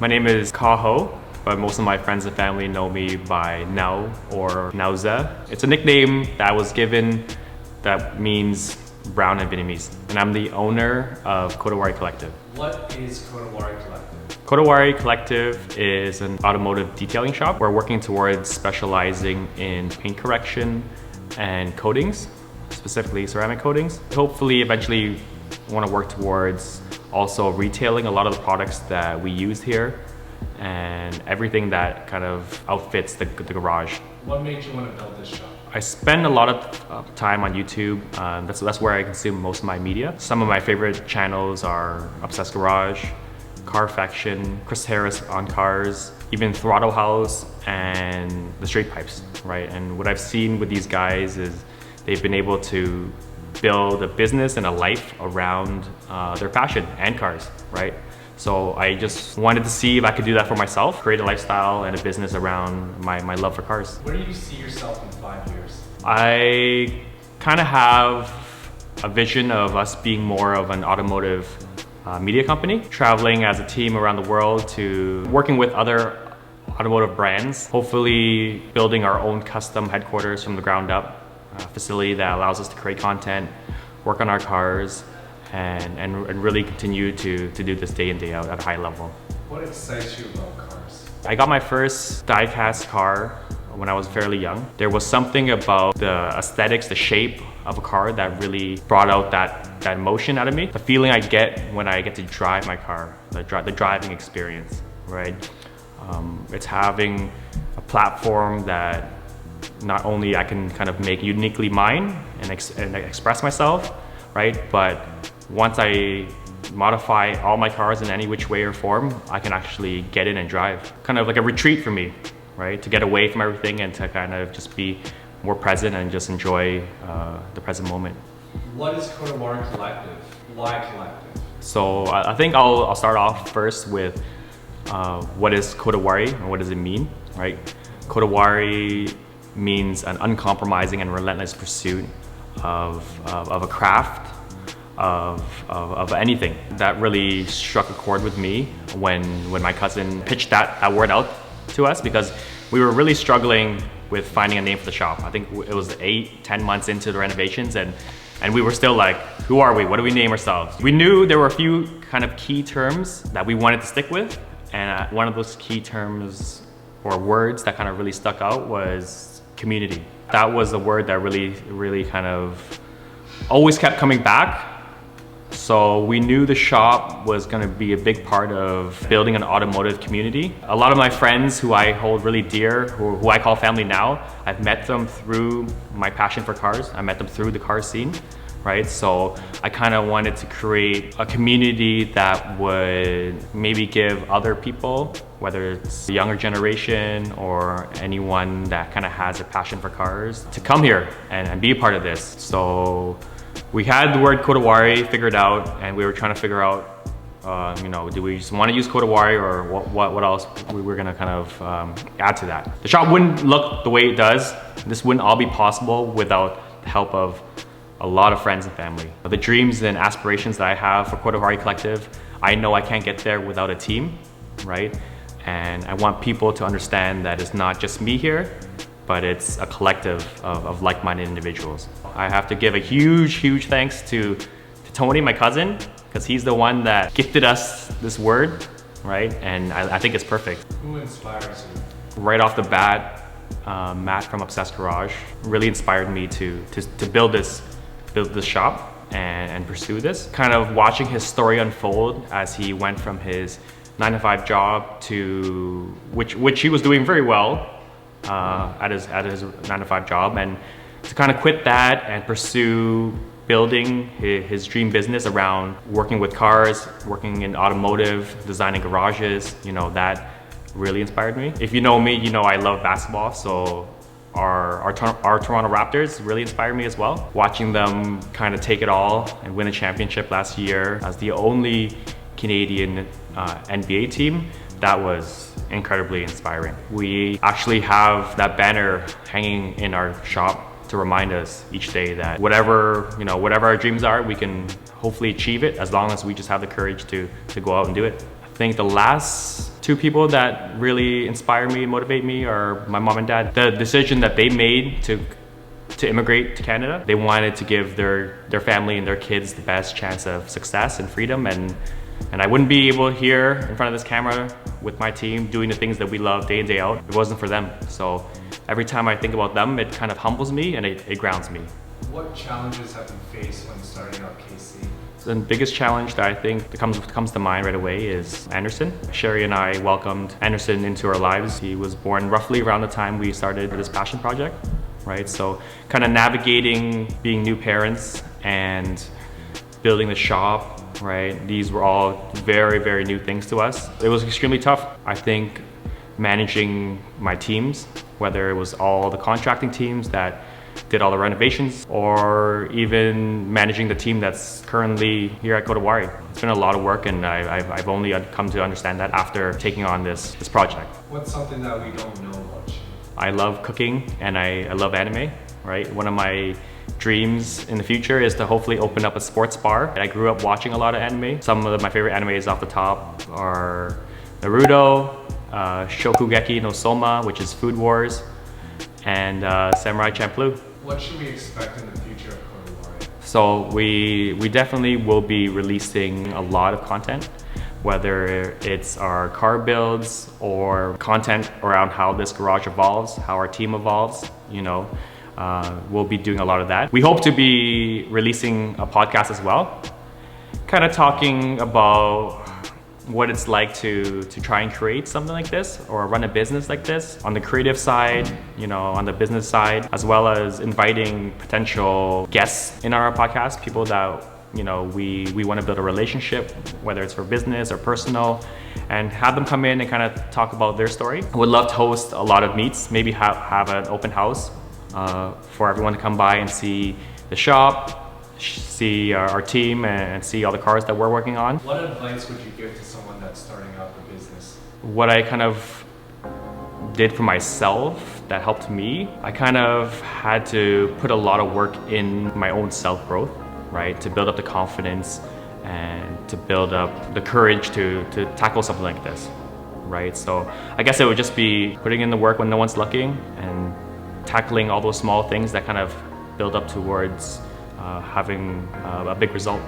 My name is Kaho, but most of my friends and family know me by Nao or Nauza. It's a nickname that I was given that means brown in Vietnamese. And I'm the owner of Kodawari Collective. What is Kodawari Collective? Kodawari Collective is an automotive detailing shop. We're working towards specializing in paint correction and coatings, specifically ceramic coatings. Hopefully, eventually, want to work towards also retailing a lot of the products that we use here and everything that kind of outfits the garage. What made you want to build this shop? I spend a lot of time on YouTube. That's where I consume most of my media. Some of my favorite channels are Obsessed Garage, Carfaction, Chris Harris on cars, even Throttle House, and the Straight Pipes, right? And what I've seen with these guys is they've been able to build a business and a life around their passion and cars, right? So I just wanted to see if I could do that for myself, create a lifestyle and a business around my love for cars. Where do you see yourself in 5 years? I kind of have a vision of us being more of an automotive media company, traveling as a team around the world to working with other automotive brands, hopefully building our own custom headquarters from the ground up, a facility that allows us to create content, work on our cars, and really continue to do this day in, day out at a high level. What excites you about cars? I got my first die-cast car when I was fairly young. There was something about the aesthetics, the shape of a car that really brought out that emotion out of me. The feeling I get when I get to drive my car, the driving experience, right? It's having a platform that not only I can kind of make uniquely mine and express myself, right? But once I modify all my cars in any which way or form, I can actually get in and drive. Kind of like a retreat for me, right? To get away from everything and to kind of just be more present and just enjoy the present moment. What is Kodawari Collective? Why Collective? So I think I'll start off first with what is Kodawari and what does it mean, right? Kodawari means an uncompromising and relentless pursuit of a craft, of anything. That really struck a chord with me when my cousin pitched that word out to us, because we were really struggling with finding a name for the shop. I think it was 8-10 months into the renovations, and we were still like, who are we? What do we name ourselves? We knew there were a few kind of key terms that we wanted to stick with, and one of those key terms or words that kind of really stuck out was community. That was the word that really kind of always kept coming back. So we knew the shop was going to be a big part of building an automotive community. A lot of my friends who I hold really dear, who I call family now, I've met them through my passion for cars. I met them through the car scene, right? So I kind of wanted to create a community that would maybe give other people, whether it's the younger generation or anyone that kind of has a passion for cars, to come here and be a part of this. So we had the word Kodawari figured out, and we were trying to figure out, do we just want to use Kodawari, or what else we were going to kind of add to that. The shop wouldn't look the way it does. This wouldn't all be possible without the help of a lot of friends and family. The dreams and aspirations that I have for Kodawari Collective, I know I can't get there without a team, right? And I want people to understand that it's not just me here, but it's a collective of like-minded individuals. I have to give a huge thanks to Tony, my cousin, because he's the one that gifted us this word, right? And I think it's perfect. Who inspires you? Right off the bat, Matt from Obsessed Garage really inspired me to build this shop and pursue this. Kind of watching his story unfold as he went from his 9-to-5 job to which he was doing very well at his 9-to-5 job, and to kind of quit that and pursue building his dream business around working with cars, working in automotive, designing garages. That really inspired me. If you know me, you know I love basketball, so our Toronto Raptors really inspired me as well. Watching them kind of take it all and win a championship last year as the only Canadian NBA team, that was incredibly inspiring. We actually have that banner hanging in our shop to remind us each day that whatever our dreams are, we can hopefully achieve it as long as we just have the courage to go out and do it. I think the last Two people that really inspire me, motivate me are my mom and dad. The decision that they made to immigrate to Canada, they wanted to give their family and their kids the best chance of success and freedom, and I wouldn't be able here in front of this camera with my team doing the things that we love day in, day out. It wasn't for them. So every time I think about them, it kind of humbles me and it grounds me. What challenges have you faced when starting out KC? The biggest challenge that I think that comes to mind right away is Anderson. Sherry and I welcomed Anderson into our lives. He was born roughly around the time we started this passion project, right? So kind of navigating being new parents and building the shop, right? These were all very, very new things to us. It was extremely tough. I think managing my teams, whether it was all the contracting teams that did all the renovations, or even managing the team that's currently here at Kodawari. It's been a lot of work, and I've only come to understand that after taking on this project. What's something that we don't know about you? I love cooking and I love anime, right? One of my dreams in the future is to hopefully open up a sports bar. I grew up watching a lot of anime. Some of my favorite animes off the top are Naruto, Shokugeki no Soma, which is Food Wars, and Samurai Champloo. What should we expect in the future of Kodawari? So we definitely will be releasing a lot of content, whether it's our car builds or content around how this garage evolves, how our team evolves, you know. We'll be doing a lot of that. We hope to be releasing a podcast as well, kind of talking about what it's like to try and create something like this or run a business like this on the creative side, you know, on the business side, as well as inviting potential guests in our podcast, people that, you know, we want to build a relationship, whether it's for business or personal, and have them come in and kind of talk about their story. I would love to host a lot of meets, maybe have an open house for everyone to come by and see the shop, see our team, and see all the cars that we're working on. What advice would you give to someone that's starting out the business? What I kind of did for myself that helped me, I kind of had to put a lot of work in my own self-growth, right? To build up the confidence and to build up the courage to tackle something like this, right? So I guess it would just be putting in the work when no one's looking and tackling all those small things that kind of build up towards having a big result.